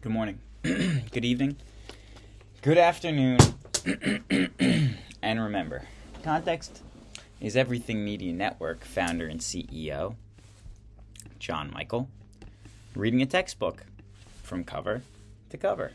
Good morning, good evening, good afternoon, and remember, context is Everything Media Network founder and CEO, John Michael, reading a textbook from cover to cover.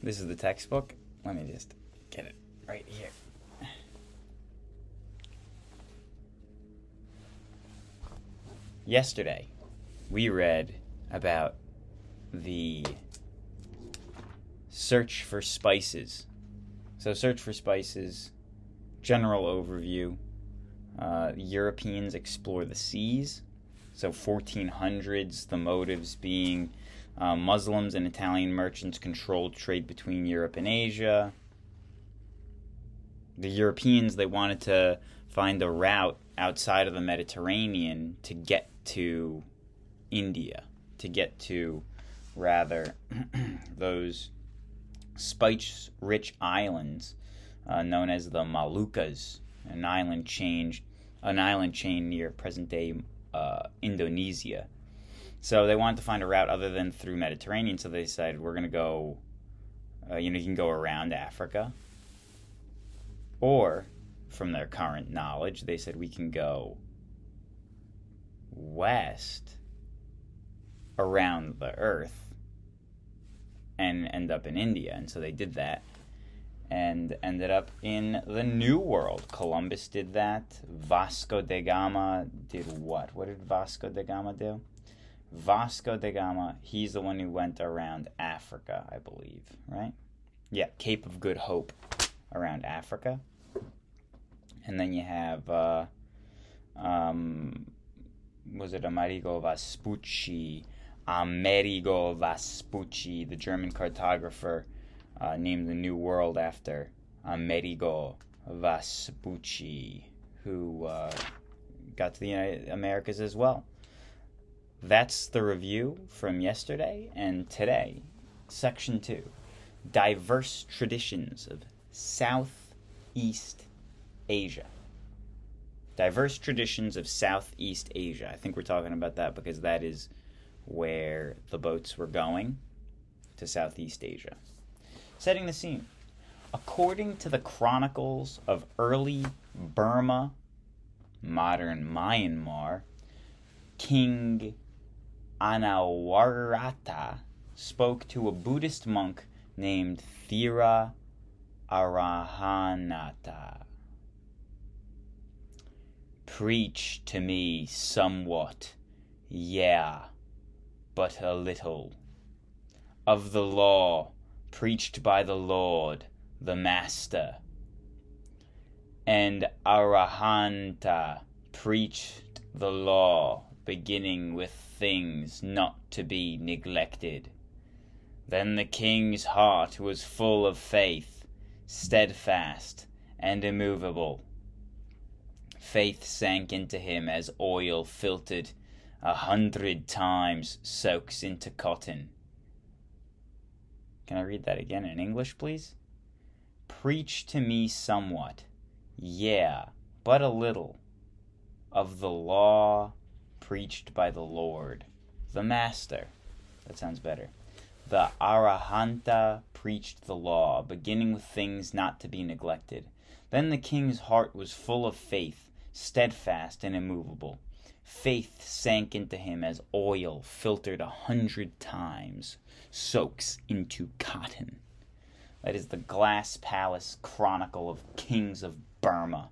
This is the textbook. Let me just get it right here. Yesterday, we read about the search for spices. So search for spices, general overview. Europeans explore the seas. So 1400s, the motives being Muslims and Italian merchants controlled trade between Europe and Asia. The Europeans, they wanted to find a route outside of the Mediterranean to get to India, to get to those spice-rich islands known as the Moluccas, an island chain near present-day Indonesia. So they wanted to find a route other than through Mediterranean, so they decided we're going to go, you can go around Africa. Or, from their current knowledge, they said we can go west around the earth and end up in India. And so they did that and ended up in the New World. Columbus did that. Vasco da Gama did what? What did Vasco da Gama do? Vasco da Gama, he's the one who went around Africa, I believe, right? Yeah, Cape of Good Hope around Africa. And then you have, was it Amerigo Vespucci? Amerigo Vespucci, the German cartographer, named the New World after Amerigo Vespucci, who got to the United Americas as well. That's the review from yesterday and today. Section 2, diverse traditions of Southeast Asia. Diverse traditions of Southeast Asia. I think we're talking about that because that is where the boats were going, to Southeast Asia. Setting the scene. According to the chronicles of early Burma, modern Myanmar, King Anawarata spoke to a Buddhist monk named Thera Arahanata. Preach to me somewhat, yeah, but a little, of the law preached by the Lord, the Master. And Arahanta preached the law, beginning with things not to be neglected. Then the king's heart was full of faith, steadfast and immovable. Faith sank into him as oil filtered 100 times soaks into cotton. Can I read that again in English, please? Preach to me somewhat, yeah, but a little, of the law preached by the Lord, the Master. That sounds better. The Arahanta preached the law, beginning with things not to be neglected. Then the king's heart was full of faith, steadfast and immovable. Faith sank into him as oil filtered 100 times soaks into cotton. That is the Glass Palace Chronicle of Kings of Burma.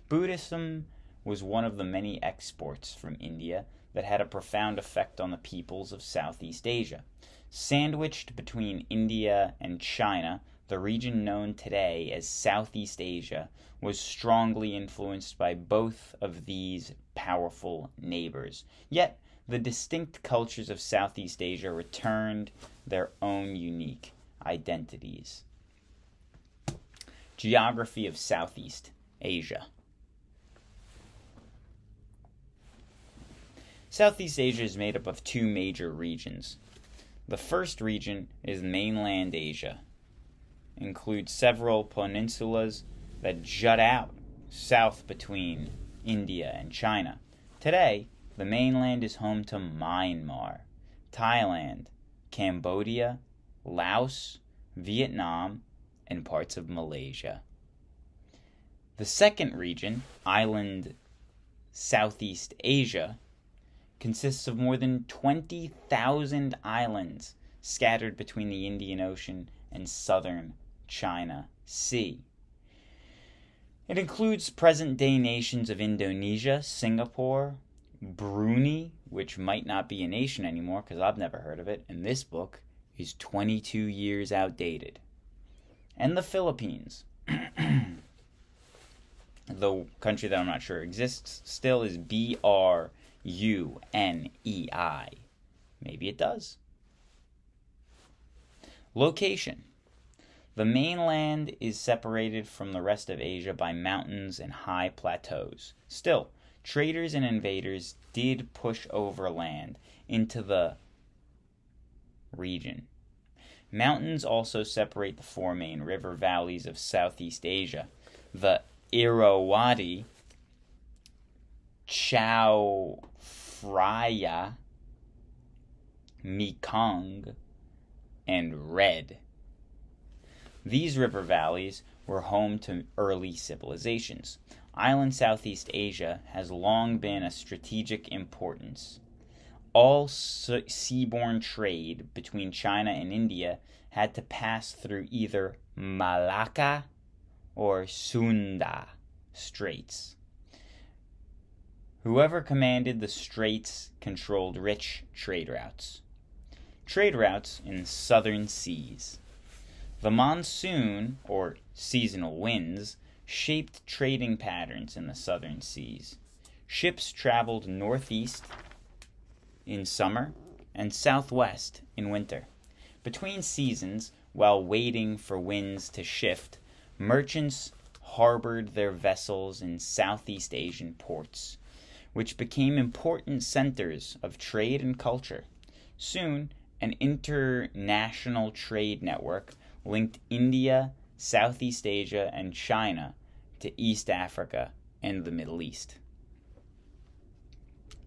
Buddhism was one of the many exports from India that had a profound effect on the peoples of Southeast Asia. Sandwiched between India and China, the region known today as Southeast Asia was strongly influenced by both of these powerful neighbors. Yet, the distinct cultures of Southeast Asia returned their own unique identities. Geography of Southeast Asia. Southeast Asia is made up of two major regions. The first region is mainland Asia. Includes several peninsulas that jut out south between India and China. Today, the mainland is home to Myanmar, Thailand, Cambodia, Laos, Vietnam, and parts of Malaysia. The second region, island Southeast Asia, consists of more than 20,000 islands scattered between the Indian Ocean and southern China Sea. It includes present-day nations of Indonesia, Singapore, Brunei, which might not be a nation anymore because I've never heard of it, and this book is 22 years outdated, and the Philippines. The country that I'm not sure exists still is Brunei. Maybe it does. Location. The mainland is separated from the rest of Asia by mountains and high plateaus. Still, traders and invaders did push overland into the region. Mountains also separate the four main river valleys of Southeast Asia, the Irrawaddy, Chao Phraya, Mekong, and Red. These river valleys were home to early civilizations. Island Southeast Asia has long been a strategic importance. All seaborne trade between China and India had to pass through either Malacca or Sunda Straits. Whoever commanded the straits controlled rich trade routes. Trade routes in southern seas. The monsoon, or seasonal winds, shaped trading patterns in the southern seas. Ships traveled northeast in summer and southwest in winter. Between seasons, while waiting for winds to shift, merchants harbored their vessels in Southeast Asian ports, which became important centers of trade and culture. Soon, an international trade network linked India, Southeast Asia, and China to East Africa and the Middle East.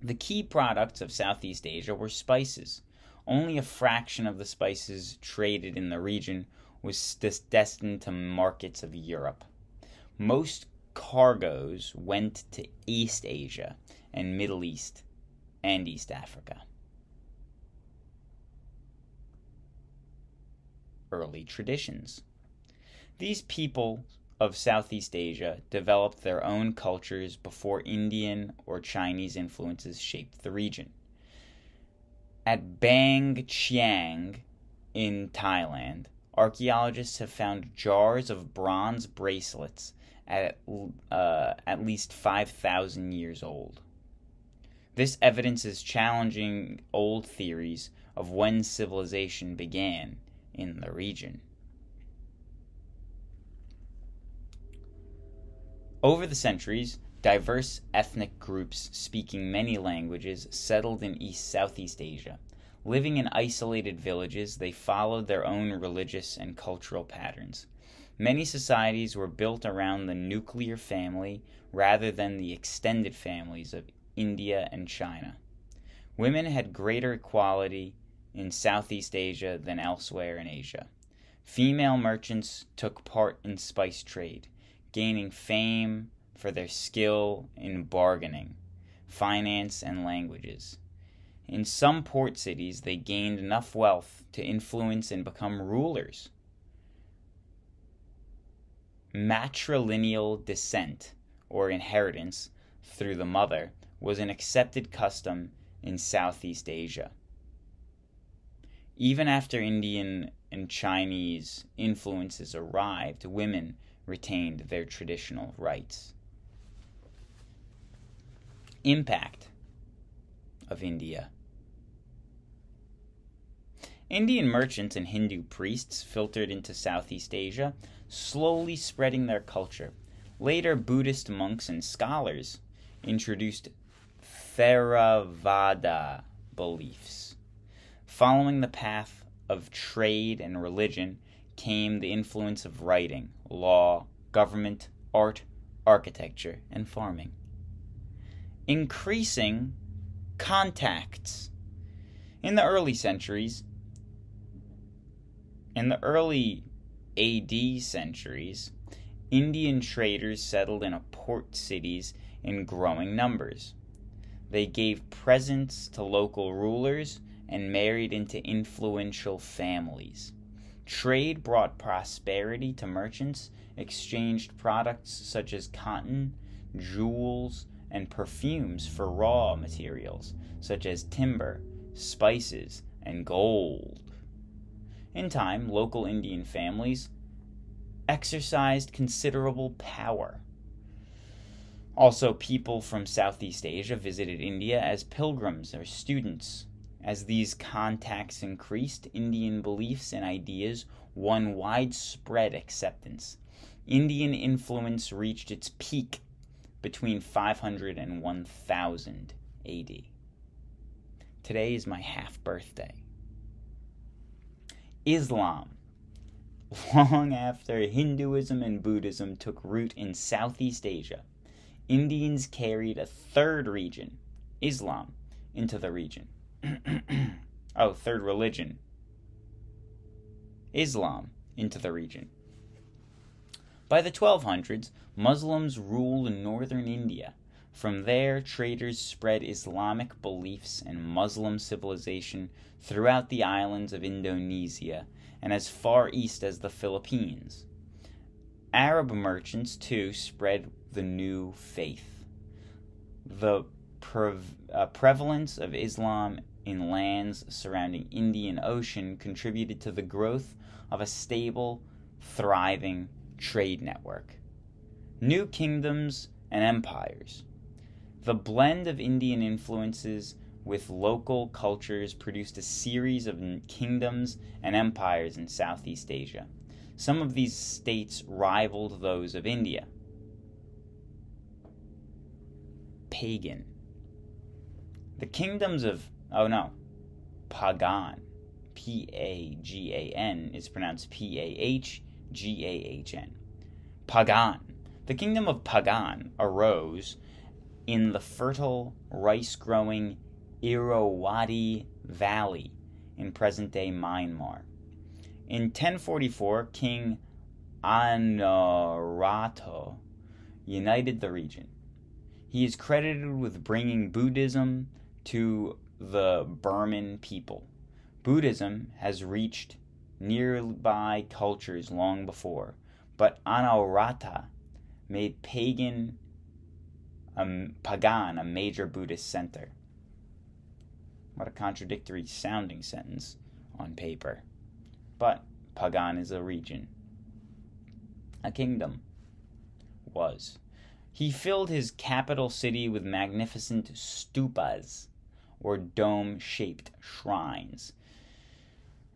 The key products of Southeast Asia were spices. Only a fraction of the spices traded in the region was destined to markets of Europe. Most cargoes went to East Asia and Middle East and East Africa. Early traditions. These people of Southeast Asia developed their own cultures before Indian or Chinese influences shaped the region. At Bang Chiang in Thailand, archaeologists have found jars of bronze bracelets at least 5,000 years old. This evidence is challenging old theories of when civilization began in the region. Over the centuries, diverse ethnic groups speaking many languages settled in Southeast Asia. Living in isolated villages, they followed their own religious and cultural patterns. Many societies were built around the nuclear family rather than the extended families of India and China. Women had greater equality in Southeast Asia than elsewhere in Asia. Female merchants took part in spice trade, gaining fame for their skill in bargaining, finance, and languages. In some port cities, they gained enough wealth to influence and become rulers. Matrilineal descent, or inheritance through the mother, was an accepted custom in Southeast Asia. Even after Indian and Chinese influences arrived, women retained their traditional rights. Impact of India. Indian merchants and Hindu priests filtered into Southeast Asia, slowly spreading their culture. Later, Buddhist monks and scholars introduced Theravada beliefs. Following the path of trade and religion came the influence of writing, law, government, art, architecture, and farming. Increasing contacts. In the early centuries, In the early AD centuries, Indian traders settled in port cities in growing numbers. They gave presents to local rulers and married into influential families. Trade brought prosperity to merchants, exchanged products such as cotton, jewels, and perfumes for raw materials such as timber, spices, and gold. In time, local Indian families exercised considerable power. Also, people from Southeast Asia visited India as pilgrims or students. As these contacts increased, Indian beliefs and ideas won widespread acceptance. Indian influence reached its peak between 500 and 1000 AD. Today is my half birthday. Islam. Long after Hinduism and Buddhism took root in Southeast Asia, Indians carried a third religion, Islam, into the region. Third religion, Islam, into the region. By the 1200s, Muslims ruled northern India. From there, traders spread Islamic beliefs and Muslim civilization throughout the islands of Indonesia and as far east as the Philippines. Arab merchants, too, spread the new faith. The prevalence of Islam in lands surrounding Indian Ocean contributed to the growth of a stable, thriving trade network. New kingdoms and empires. The blend of Indian influences with local cultures produced a series of kingdoms and empires in Southeast Asia. Some of these states rivaled those of India. Pagan. The kingdoms of, Pagan, P-A-G-A-N, is pronounced P-A-H-G-A-H-N. Pagan. The kingdom of Pagan arose in the fertile rice-growing Irrawaddy Valley in present-day Myanmar. In 1044, King Anarato united the region. He is credited with bringing Buddhism to the Burman people. Buddhism has reached nearby cultures long before, but Anarata made Pagan a major Buddhist center. What a contradictory sounding sentence on paper. But Pagan is a region. A kingdom. Was. He filled his capital city with magnificent stupas, or dome-shaped shrines.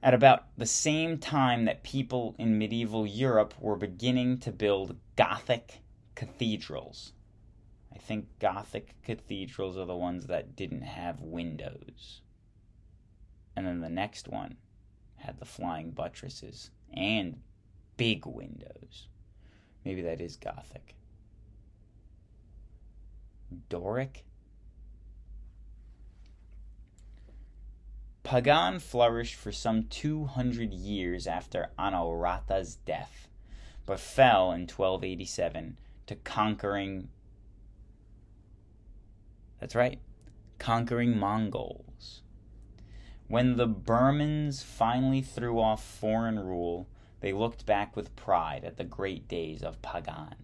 At about the same time that people in medieval Europe were beginning to build Gothic cathedrals. I think Gothic cathedrals are the ones that didn't have windows. And then the next one had the flying buttresses and big windows. Maybe that is Gothic. Doric? Pagan flourished for some 200 years after Anarata's death, but fell in 1287 to conquering Mongols. When the Burmans finally threw off foreign rule, they looked back with pride at the great days of Pagan.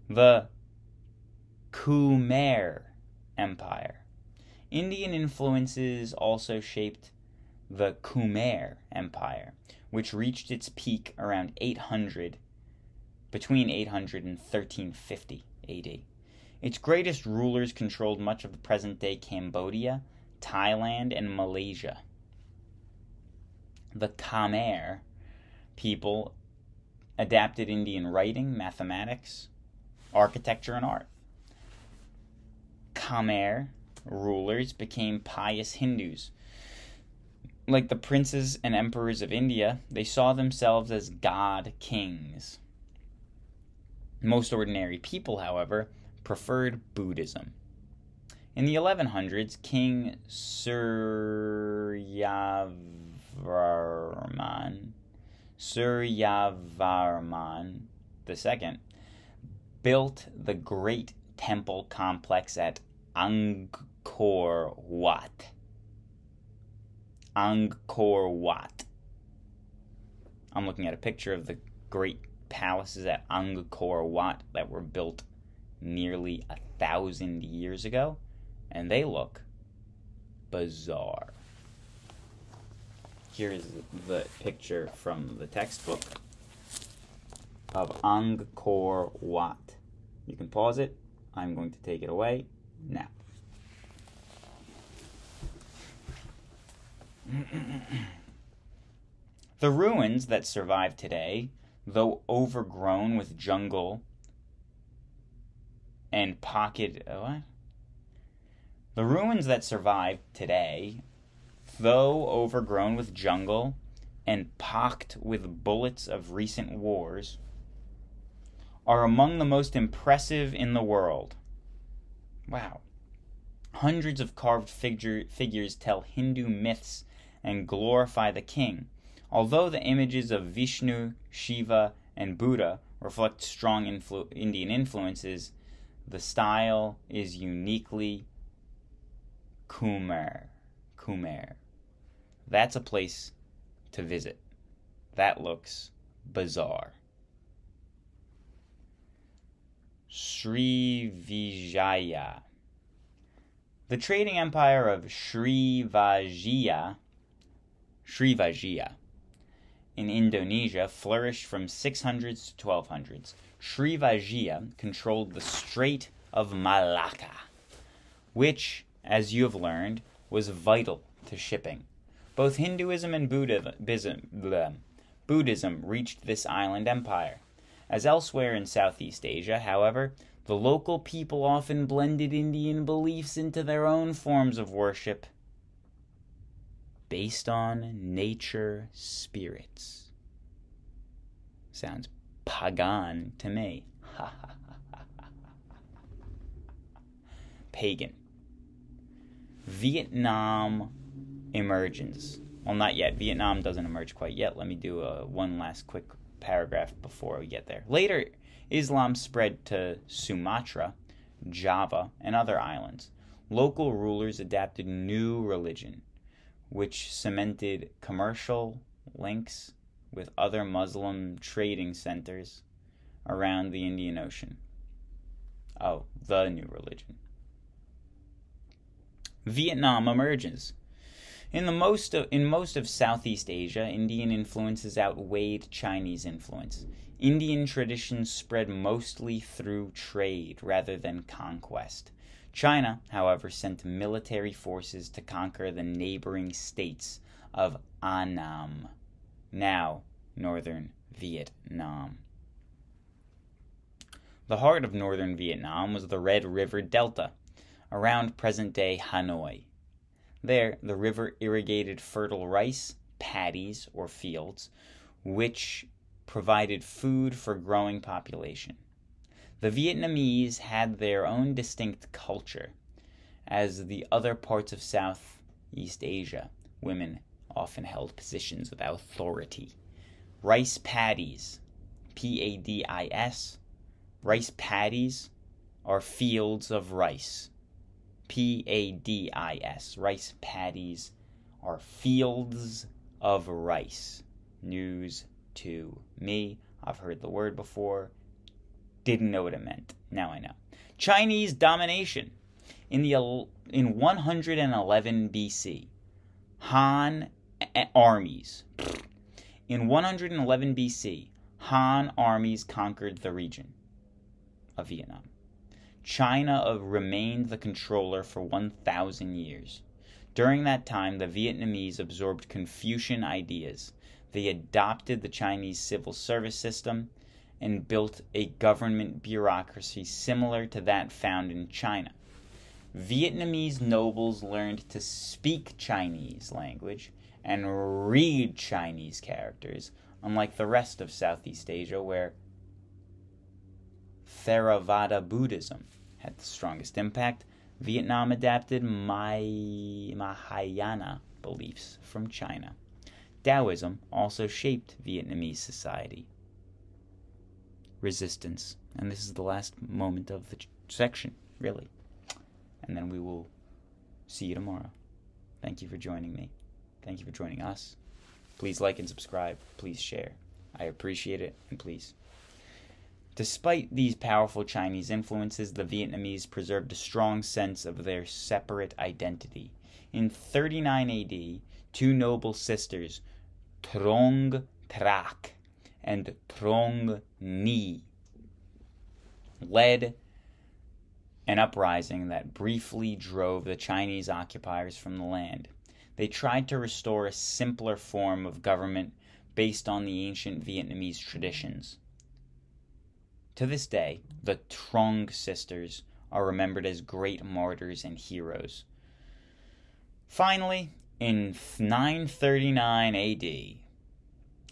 The Khmer Empire. Indian influences also shaped the Khmer Empire, which reached its peak around between 800 and 1350 AD. Its greatest rulers controlled much of the present-day Cambodia, Thailand, and Malaysia. The Khmer people adapted Indian writing, mathematics, architecture, and art. Khmer rulers became pious Hindus. Like the princes and emperors of India, they saw themselves as god kings. Most ordinary people, however, preferred Buddhism. In the 1100s, King Suryavarman Suryavarman II built the great temple complex at Angkor Wat. Angkor Wat. I'm looking at a picture of the great palaces at Angkor Wat that were built nearly 1,000 years ago, and they look bizarre. Here's the picture from the textbook of Angkor Wat. You can pause it. I'm going to take it away now. The ruins that survive today, though overgrown with jungle and The ruins that survive today, though overgrown with jungle and pocked with bullets of recent wars, are among the most impressive in the world. Wow. Hundreds of carved figures tell Hindu myths and glorify the king. Although the images of Vishnu, Shiva, and Buddha reflect strong Indian influences, the style is uniquely Khmer. That's a place to visit. That looks bizarre. Srivijaya. The trading empire of Srivijaya in Indonesia flourished from 600s to 1200s. Srivijaya controlled the Strait of Malacca, which, as you have learned, was vital to shipping. Both Hinduism and Buddhism reached this island empire. As elsewhere in Southeast Asia, however, the local people often blended Indian beliefs into their own forms of worship based on nature spirits. Sounds pagan to me. Pagan. Vietnam emergence. Well, not yet. Vietnam doesn't emerge quite yet. Let me do one last quick paragraph before we get there. Later, Islam spread to Sumatra, Java, and other islands. Local rulers adapted new religion, which cemented commercial links with other Muslim trading centers around the Indian Ocean. Oh, the new religion. Vietnam emerges. In most of Southeast Asia, Indian influences outweighed Chinese influence. Indian traditions spread mostly through trade rather than conquest. China, however, sent military forces to conquer the neighboring states of Annam, now northern Vietnam. The heart of northern Vietnam was the Red River Delta, around present-day Hanoi. There, the river irrigated fertile rice, paddies, or fields, which provided food for growing population. The Vietnamese had their own distinct culture. As the other parts of Southeast Asia, women often held positions of authority. Rice paddies, P-A-D-I-S, rice paddies are fields of rice. P-A-D-I-S. Rice paddies are fields of rice. News to me. I've heard the word before. Didn't know what it meant. Now I know. Chinese domination. In 111 BC, Han armies. In 111 BC, Han armies conquered the region of Vietnam. China remained the controller for 1,000 years. During that time, the Vietnamese absorbed Confucian ideas. They adopted the Chinese civil service system and built a government bureaucracy similar to that found in China. Vietnamese nobles learned to speak Chinese language and read Chinese characters, unlike the rest of Southeast Asia, where Theravada Buddhism had the strongest impact. Vietnam adapted Mahayana beliefs from China. Taoism also shaped Vietnamese society. Resistance. And this is the last moment of the section, really. And then we will see you tomorrow. Thank you for joining me. Thank you for joining us. Please like and subscribe. Please share. I appreciate it, and please. Despite these powerful Chinese influences, the Vietnamese preserved a strong sense of their separate identity. In 39 AD, two noble sisters, Trong Trak and Trong Ni, led an uprising that briefly drove the Chinese occupiers from the land. They tried to restore a simpler form of government based on the ancient Vietnamese traditions. To this day, the Trong sisters are remembered as great martyrs and heroes. Finally, in 939 AD,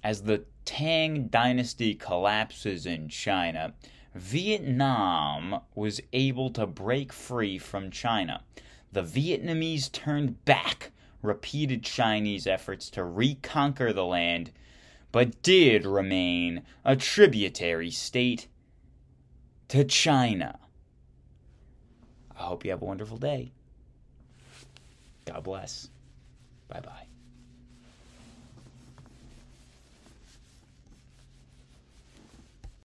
as the Tang dynasty collapses in China, Vietnam was able to break free from China. The Vietnamese turned back repeated Chinese efforts to reconquer the land, but did remain a tributary state to China. I hope you have a wonderful day. God bless. Bye-bye.